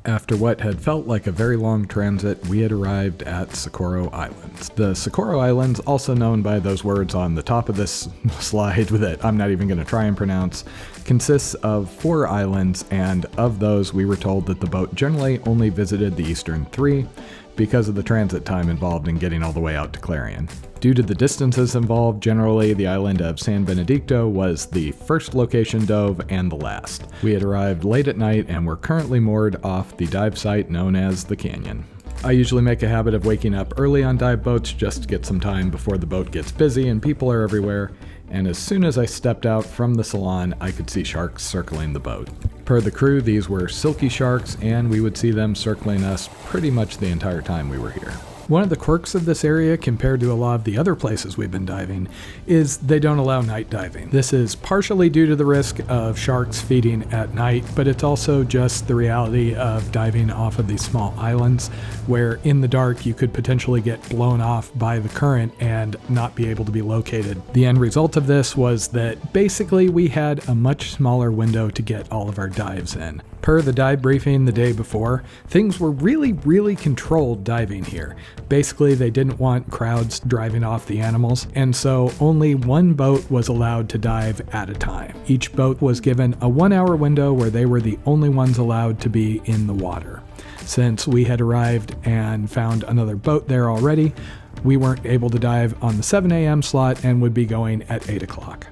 After what had felt like a very long transit, we had arrived at Socorro Islands. The Socorro Islands, also known by those words on the top of this slide that I'm not even going to try and pronounce, consists of 4 islands, and of those we were told that the boat generally only visited the eastern 3 because of the transit time involved in getting all the way out to Clarion. Due to the distances involved, generally the island of San Benedicto was the first location dove and the last. We had arrived late at night and were currently moored off the dive site known as the Canyon. I usually make a habit of waking up early on dive boats just to get some time before the boat gets busy and people are everywhere, and as soon as I stepped out from the salon, I could see sharks circling the boat. Per the crew, these were silky sharks, and we would see them circling us pretty much the entire time we were here. One of the quirks of this area compared to a lot of the other places we've been diving is they don't allow night diving. This is partially due to the risk of sharks feeding at night, but it's also just the reality of diving off of these small islands where in the dark you could potentially get blown off by the current and not be able to be located. The end result of this was that basically we had a much smaller window to get all of our dives in. Per the dive briefing the day before, things were really controlled diving here. Basically, they didn't want crowds driving off the animals, and so only one boat was allowed to dive at a time. Each boat was given a 1-hour window where they were the only ones allowed to be in the water. Since we had arrived and found another boat there already, we weren't able to dive on the 7 a.m. slot and would be going at 8 o'clock.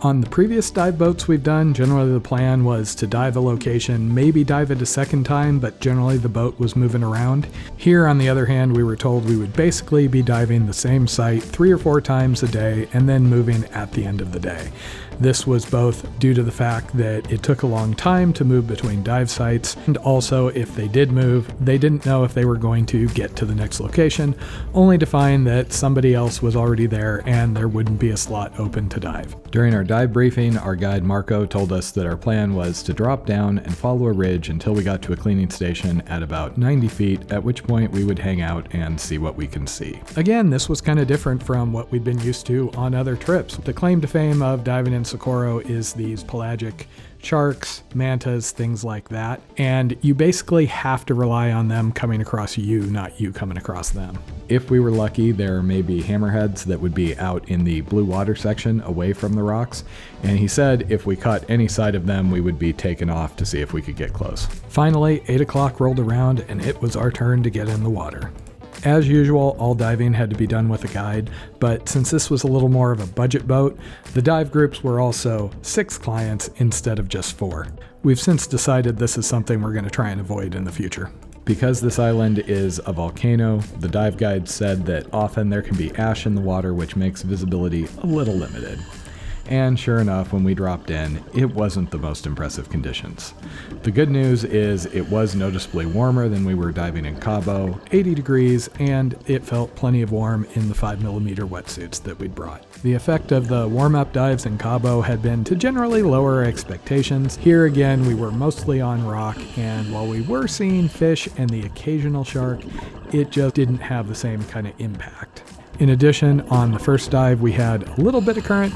On the previous dive boats we've done, generally the plan was to dive a location, maybe dive it a second time, but generally the boat was moving around. Here, on the other hand, we were told we would basically be diving the same site 3 or 4 times a day and then moving at the end of the day. This was both due to the fact that it took a long time to move between dive sites, and also if they did move, they didn't know if they were going to get to the next location, only to find that somebody else was already there and there wouldn't be a slot open to dive. During our dive briefing, our guide Marco told us that our plan was to drop down and follow a ridge until we got to a cleaning station at about 90 feet, at which point we would hang out and see what we can see. Again, this was kind of different from what we'd been used to on other trips. The claim to fame of diving in Socorro is these pelagic sharks, mantas, things like that, and you basically have to rely on them coming across you, not you coming across them. If we were lucky, there may be hammerheads that would be out in the blue water section away from the rocks, and he said if we caught any sight of them, we would be taken off to see if we could get close. Finally, 8 o'clock rolled around and it was our turn to get in the water. As usual, all diving had to be done with a guide, but since this was a little more of a budget boat, the dive groups were also 6 clients instead of just 4. We've since decided this is something we're going to try and avoid in the future. Because this island is a volcano, the dive guide said that often there can be ash in the water, which makes visibility a little limited. And sure enough, when we dropped in, it wasn't the most impressive conditions. The good news is it was noticeably warmer than we were diving in Cabo, 80 degrees, and it felt plenty of warm in the 5mm wetsuits that we'd brought. The effect of the warm-up dives in Cabo had been to generally lower our expectations. Here again, we were mostly on rock, and while we were seeing fish and the occasional shark, it just didn't have the same kind of impact. In addition, on the first dive, we had a little bit of current.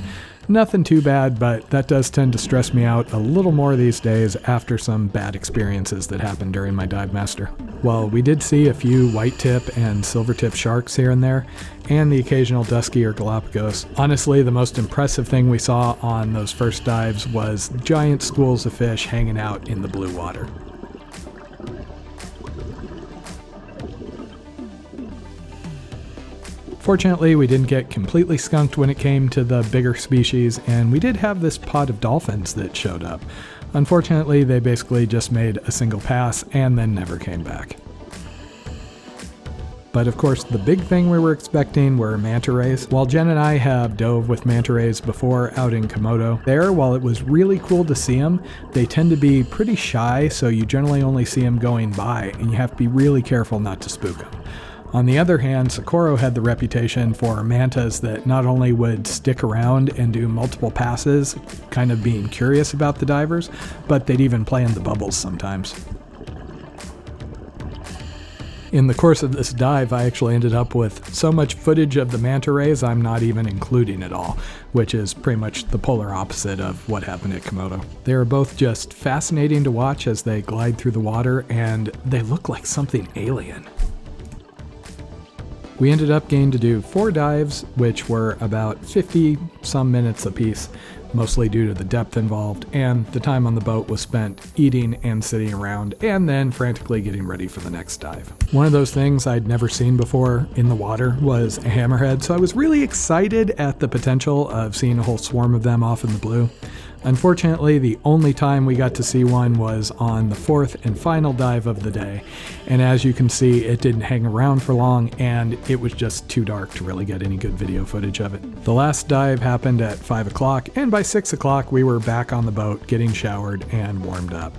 Nothing too bad, but that does tend to stress me out a little more these days after some bad experiences that happened during my dive master. While we did see a few white tip and silver tip sharks here and there, and the occasional dusky or Galapagos, honestly the most impressive thing we saw on those first dives was giant schools of fish hanging out in the blue water. Fortunately, we didn't get completely skunked when it came to the bigger species, and we did have this pod of dolphins that showed up. Unfortunately, they basically just made a single pass and then never came back. But of course, the big thing we were expecting were manta rays. While Jen and I have dove with manta rays before out in Komodo, there, while it was really cool to see them, they tend to be pretty shy, so you generally only see them going by, and you have to be really careful not to spook them. On the other hand, Socorro had the reputation for mantas that not only would stick around and do multiple passes, kind of being curious about the divers, but they'd even play in the bubbles sometimes. In the course of this dive, I actually ended up with so much footage of the manta rays I'm not even including it all, which is pretty much the polar opposite of what happened at Komodo. They are both just fascinating to watch as they glide through the water, and they look like something alien. We ended up getting to do 4 dives, which were about 50 some minutes apiece, mostly due to the depth involved, and the time on the boat was spent eating and sitting around, and then frantically getting ready for the next dive. One of those things I'd never seen before in the water was a hammerhead, so I was really excited at the potential of seeing a whole swarm of them off in the blue. Unfortunately, the only time we got to see one was on the 4th and final dive of the day, and as you can see, it didn't hang around for long, and it was just too dark to really get any good video footage of it. The last dive happened at 5 o'clock, and by 6 o'clock we were back on the boat getting showered and warmed up.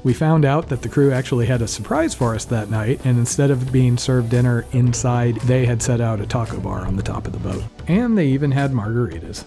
We found out that the crew actually had a surprise for us that night, and instead of being served dinner inside, they had set out a taco bar on the top of the boat. And they even had margaritas.